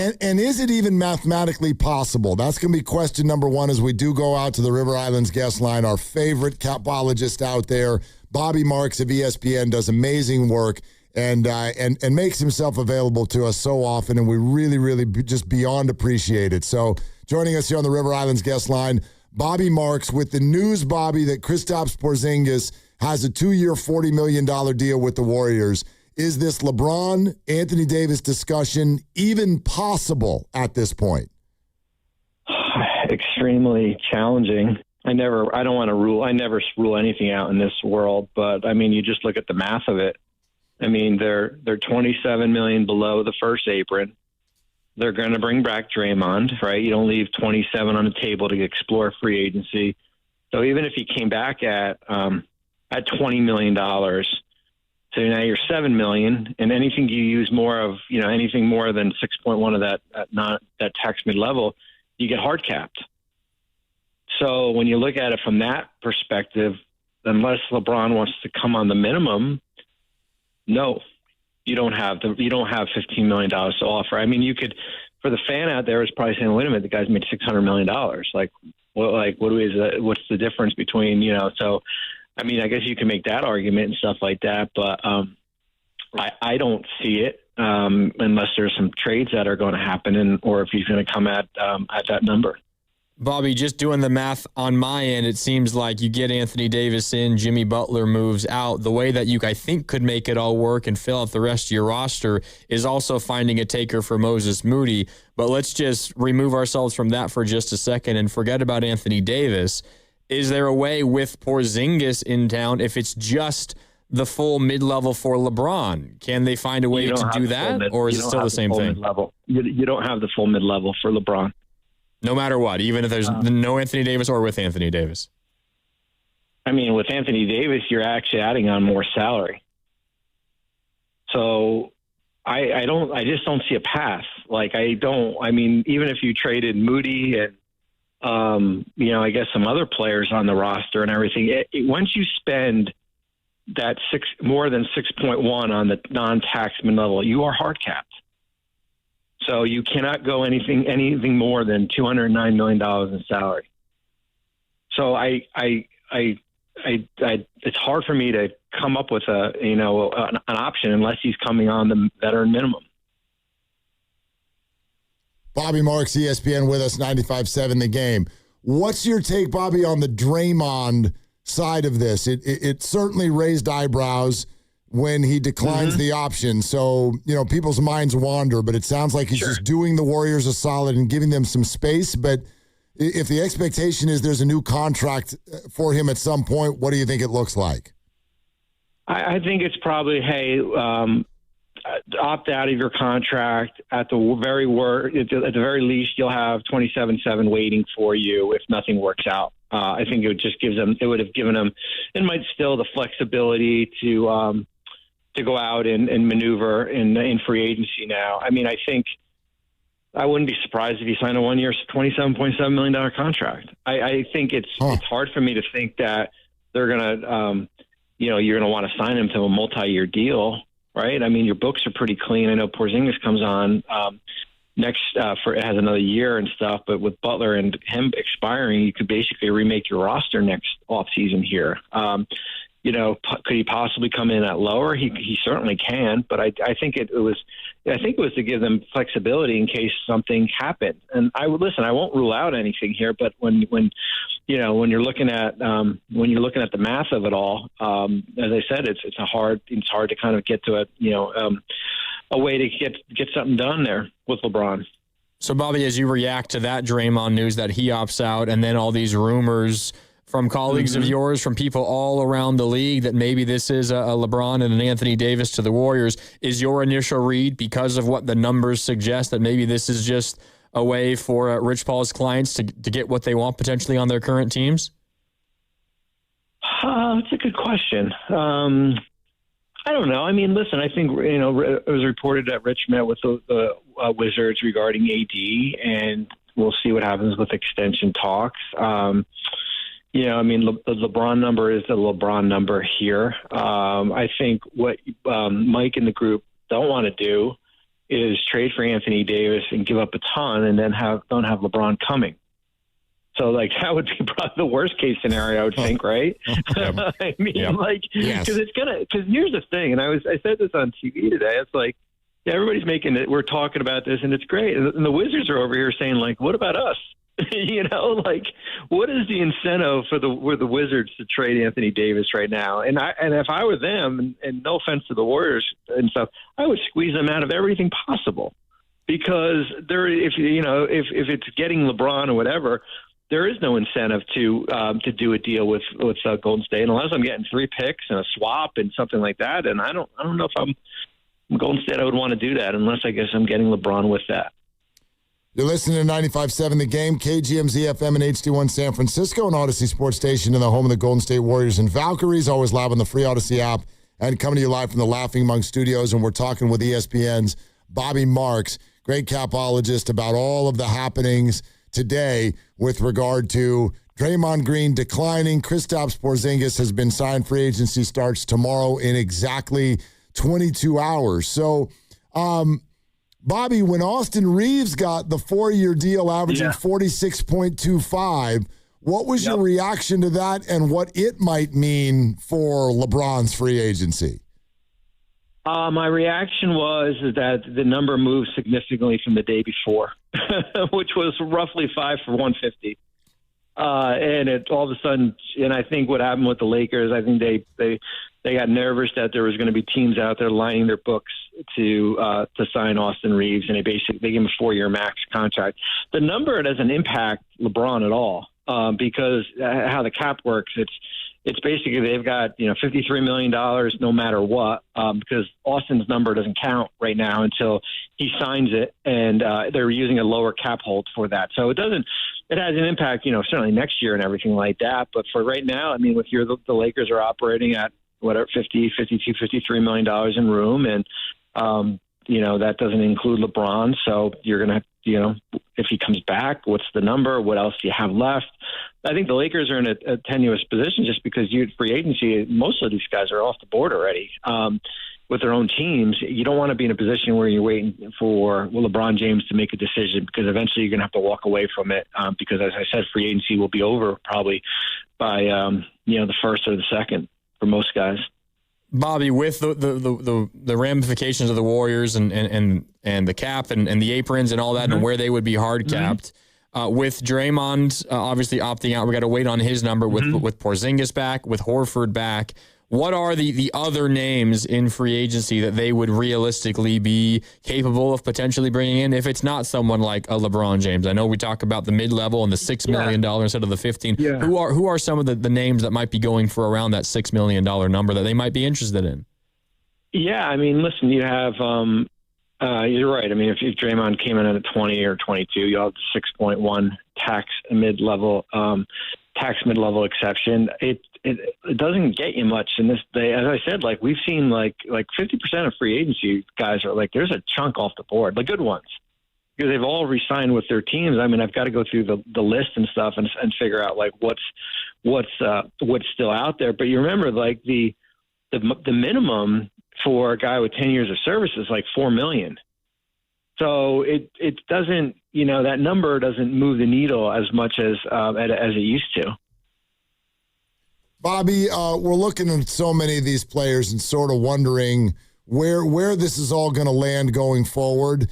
And is it even mathematically possible? That's going to be question number one as we do go out to the River Islands guest line. Our favorite capologist out there, Bobby Marks of ESPN, does amazing work and makes himself available to us so often, and we really, really just beyond appreciate it. So joining us here on the River Islands guest line, Bobby Marks, with the news, Bobby, that Kristaps Porzingis has a 2-year, $40 million deal with the Warriors. Is this LeBron, Anthony Davis discussion even possible at this point? Extremely challenging. I never rule anything out in this world, but I mean, you just look at the math of it. I mean, they're $27 million below the first apron. They're going to bring back Draymond, right? You don't leave 27 on the table to explore free agency. So even if he came back at $20 million, so now you're $7 million, and anything you use more of, anything more than 6.1 of that tax mid-level, you get hard capped. So when you look at it from that perspective, unless LeBron wants to come on the minimum, no, you don't have $15 million to offer. I mean, you could, for the fan out there, is probably saying, wait a minute, the guy's made $600 million. What's the difference between, so. I mean, I guess you can make that argument and stuff like that, but I don't see it unless there's some trades that are going to happen, or if he's going to come at that number. Bobby, just doing the math on my end, it seems like you get Anthony Davis in, Jimmy Butler moves out. The way that you, I think, could make it all work and fill out the rest of your roster is also finding a taker for Moses Moody. But let's just remove ourselves from that for just a second and forget about Anthony Davis. Is there a way with Porzingis in town, if it's just the full mid-level for LeBron? Can they find a way to do that, or is it still the same thing? You don't have the full mid-level for LeBron. No matter what, even if there's no Anthony Davis or with Anthony Davis? I mean, with Anthony Davis, you're actually adding on more salary. So I just don't see a path. Even if you traded Moody and I guess some other players on the roster and everything. Once you spend that more than 6.1 on the non-tax mid-level, you are hard capped. So you cannot go anything more than $209 million in salary. So it's hard for me to come up with an option unless he's coming on the veteran minimum. Bobby Marks, ESPN, with us, 95.7 The Game. What's your take, Bobby, on the Draymond side of this? It certainly raised eyebrows when he declines the option. So, people's minds wander, but it sounds like he's just doing the Warriors a solid and giving them some space. But if the expectation is there's a new contract for him at some point, what do you think it looks like? I think it's probably, opt out of your contract. At the very least, you'll have 27-7 waiting for you if nothing works out. I think it would have given them, it might still the flexibility to go out and maneuver in free agency now. I mean, I think I wouldn't be surprised if he signed a 1-year, $27.7 million contract. I think it's hard for me to think that they're going to, you're going to want to sign him to a multi-year deal. Right. I mean, your books are pretty clean. I know Porzingis comes on next it has another year and stuff, but with Butler and him expiring, you could basically remake your roster next offseason here. Could he possibly come in at lower? He certainly can, but I think it was to give them flexibility in case something happened. And I won't rule out anything here, but when you're looking at the math of it all, as I said, it's hard to kind of get to a way to get something done there with LeBron. So Bobby, as you react to that Draymond news that he opts out, and then all these rumors from colleagues of yours, from people all around the league, that maybe this is a LeBron and an Anthony Davis to the Warriors, is your initial read, because of what the numbers suggest, that maybe this is just a way for Rich Paul's clients to get what they want potentially on their current teams? That's a good question. I don't know. I mean, listen, I think, it was reported that Rich met with the Wizards regarding AD, and we'll see what happens with extension talks. The LeBron number is the LeBron number here. I think what Mike and the group don't want to do is trade for Anthony Davis and give up a ton and then don't have LeBron coming. So, like, that would be probably the worst case scenario, I would think, right? I mean, because here's the thing, and I said this on TV today. It's like, yeah, everybody's making it. We're talking about this, and it's great. And the Wizards are over here saying, like, what about us? You know, like, what is the incentive for the Wizards to trade Anthony Davis right now? And if I were them, and no offense to the Warriors and stuff, I would squeeze them out of everything possible, because if it's getting LeBron or whatever, there is no incentive to do a deal with Golden State unless I'm getting 3 picks and a swap and something like that. And I don't know if I'm Golden State, I would want to do that unless I guess I'm getting LeBron with that. You're listening to 95.7 The Game, KGMZ FM and HD1 San Francisco, and Odyssey Sports Station in the home of the Golden State Warriors and Valkyries, always live on the free Odyssey app and coming to you live from the Laughing Monk Studios. And we're talking with ESPN's Bobby Marks, great capologist, about all of the happenings today with regard to Draymond Green declining. Kristaps Porzingis has been signed. Free agency starts tomorrow in exactly 22 hours. So, Bobby, when Austin Reaves got the 4-year deal averaging 46.25, what was your reaction to that and what it might mean for LeBron's free agency? My reaction was that the number moved significantly from the day before, which was roughly 5 for 150. And it all of a sudden, and I think what happened with the Lakers, I think they got nervous that there was going to be teams out there lining their books to sign Austin Reaves, and they gave him a 4-year max contract. The number doesn't impact LeBron at all, because how the cap works, it's basically they've got $53 million no matter what, because Austin's number doesn't count right now until he signs it, and they're using a lower cap hold for that. So it has an impact, certainly next year and everything like that. But for right now, I mean, with the Lakers are operating at whatever, $53 million in room. And, that doesn't include LeBron. So you're going to, if he comes back, what's the number? What else do you have left? I think the Lakers are in a tenuous position just because free agency, most of these guys are off the board already with their own teams. You don't want to be in a position where you're waiting for LeBron James to make a decision, because eventually you're going to have to walk away from it because, as I said, free agency will be over probably by, the first or the second for most guys. Bobby, with the ramifications of the Warriors and the cap and the aprons and all that, and where they would be hard capped, with Draymond obviously opting out, we got to wait on his number with Porzingis back, with Horford back. What are the other names in free agency that they would realistically be capable of potentially bringing in if it's not someone like a LeBron James? I know we talk about the mid-level and the $6 million instead of the 15. Yeah. Who are some of the names that might be going for around that $6 million number that they might be interested in? Yeah, I mean, listen, you have you're right. I mean, if Draymond came in at a 20 or 22, you have the 6.1 tax mid-level exception. It doesn't get you much in this day. As I said, like we've seen like 50% of free agency guys are like, there's a chunk off the board, the good ones, because they've all re-signed with their teams. I mean, I've got to go through the list and stuff and figure out like what's still out there. But you remember, like the minimum for a guy with 10 years of service is like $4 million. So it doesn't, that number doesn't move the needle as much as it used to. Bobby, we're looking at so many of these players and sort of wondering where this is all going to land going forward.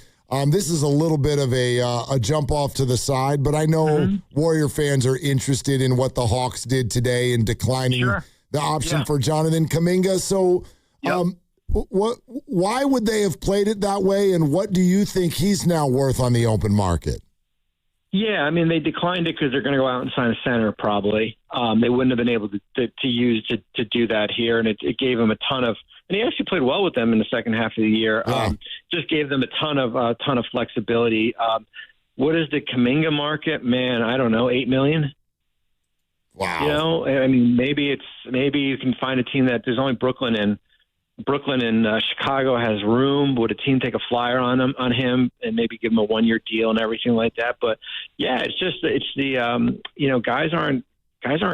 This is a little bit of a jump off to the side, but I know Warrior fans are interested in what the Hawks did today in declining the option for Jonathan Kuminga. So why would they have played it that way, and what do you think he's now worth on the open market? Yeah, I mean, they declined it because they're going to go out and sign a center probably. They wouldn't have been able to do that here, and it gave him a ton of – and he actually played well with them in the second half of the year. Just gave them a ton of flexibility. What is the Kuminga market? Man, I don't know, $8 million? Wow. I mean, maybe you can find a team that there's only Brooklyn and Chicago has room. Would a team take a flyer on him and maybe give him a 1-year deal and everything like that? But yeah, guys aren't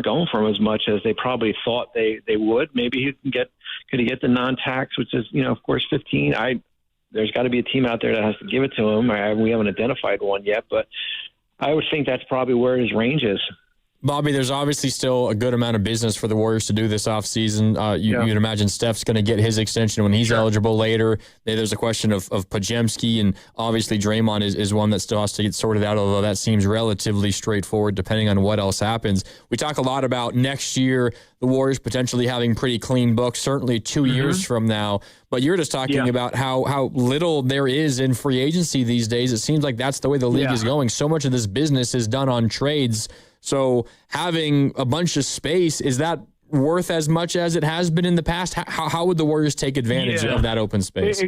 going for him as much as they probably thought they would. Maybe could he get the non-tax, which is of course 15. there's got to be a team out there that has to give it to him. We haven't identified one yet, but I would think that's probably where his range is. Bobby, there's obviously still a good amount of business for the Warriors to do this offseason. You'd imagine Steph's going to get his extension when he's eligible later. There's a question of Podziemski, and obviously Draymond is one that still has to get sorted out, although that seems relatively straightforward depending on what else happens. We talk a lot about next year, the Warriors potentially having pretty clean books, certainly 2 years from now. But you're just talking about how little there is in free agency these days. It seems like that's the way the league is going. So much of this business is done on trades. So having a bunch of space, is that worth as much as it has been in the past? How would the Warriors take advantage of that open space?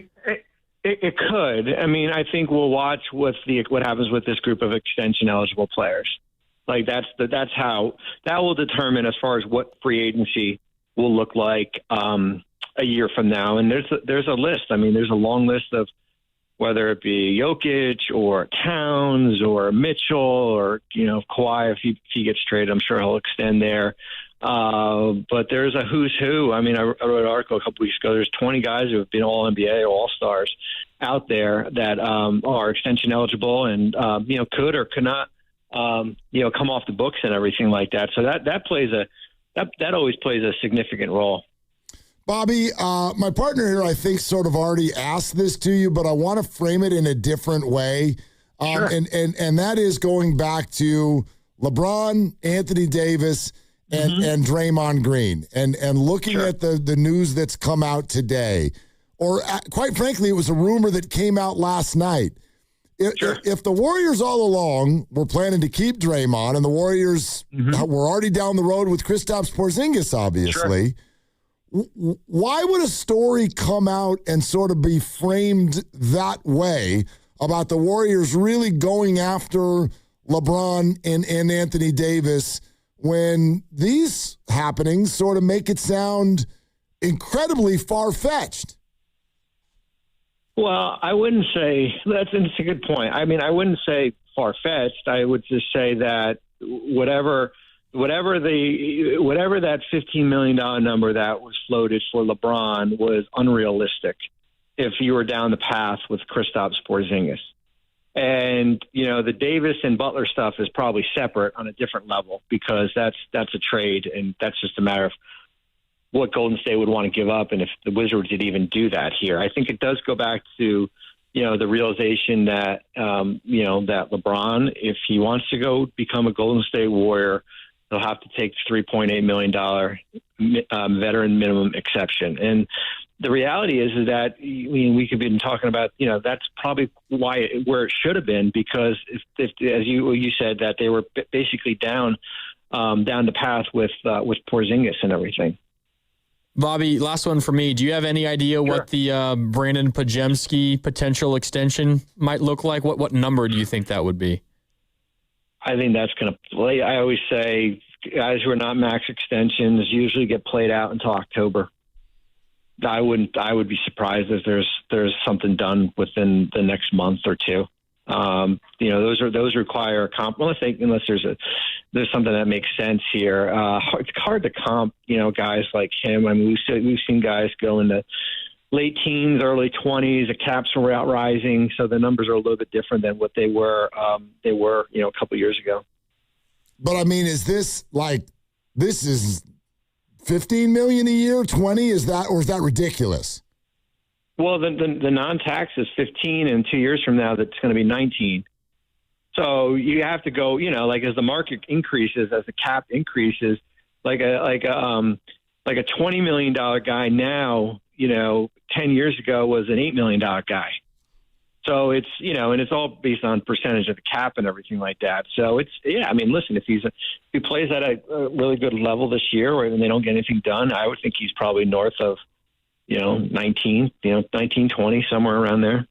It could. I mean, I think we'll watch what happens with this group of extension eligible players. Like that's how that will determine as far as what free agency will look like a year from now. And there's a list. I mean, there's a long list of whether it be Jokic or Towns or Mitchell or, Kawhi, if he gets traded, I'm sure he'll extend there. But there's a who's who. I mean, I wrote an article a couple weeks ago. There's 20 guys who have been all NBA or all stars out there that are extension eligible and, could or could not, come off the books and everything like that. So that always plays a significant role. Bobby, my partner here, I think, sort of already asked this to you, but I want to frame it in a different way. Sure. And that is going back to LeBron, Anthony Davis, and Draymond Green, and looking at the news that's come out today, or quite frankly, it was a rumor that came out last night. If the Warriors all along were planning to keep Draymond, and the Warriors were already down the road with Kristaps Porzingis, obviously. Sure. Why would a story come out and sort of be framed that way about the Warriors really going after LeBron and Anthony Davis when these happenings sort of make it sound incredibly far-fetched? Well, I wouldn't say that's a good point. I mean, I wouldn't say far-fetched. I would just say that whatever that $15 million number that was floated for LeBron was unrealistic if you were down the path with Kristaps Porzingis. And, the Davis and Butler stuff is probably separate on a different level because that's a trade, and that's just a matter of what Golden State would want to give up and if the Wizards did even do that here. I think it does go back to, the realization that, that LeBron, if he wants to go become a Golden State Warrior, they'll have to take the $3.8 million veteran minimum exception. And the reality is that we could be talking about, that's probably where it should have been, because if as you said, that they were basically down the path with Porzingis and everything. Bobby, last one for me. Do you have any idea what the Brandon Podziemski potential extension might look like? What number do you think that would be? I think that's going to play. I always say guys who are not max extensions usually get played out until October. I would be surprised if there's something done within the next month or two. Those require a comp. Unless there's something that makes sense here. It's hard to comp, guys like him. I mean, we've seen guys go into late teens, early 20s. The caps are out rising, so the numbers are a little bit different than what they were. A couple years ago. But I mean, is this is $15 million a year, 20? Is that ridiculous? Well, the non-tax is 15, and 2 years from now, that's going to be 19. So you have to go, as the market increases, as the cap increases, like a $20 million guy now, 10 years ago was an $8 million guy. So it's, and it's all based on percentage of the cap and everything like that. So listen, if he plays at a really good level this year, or they don't get anything done, I would think he's probably north of, 19, 20, somewhere around there.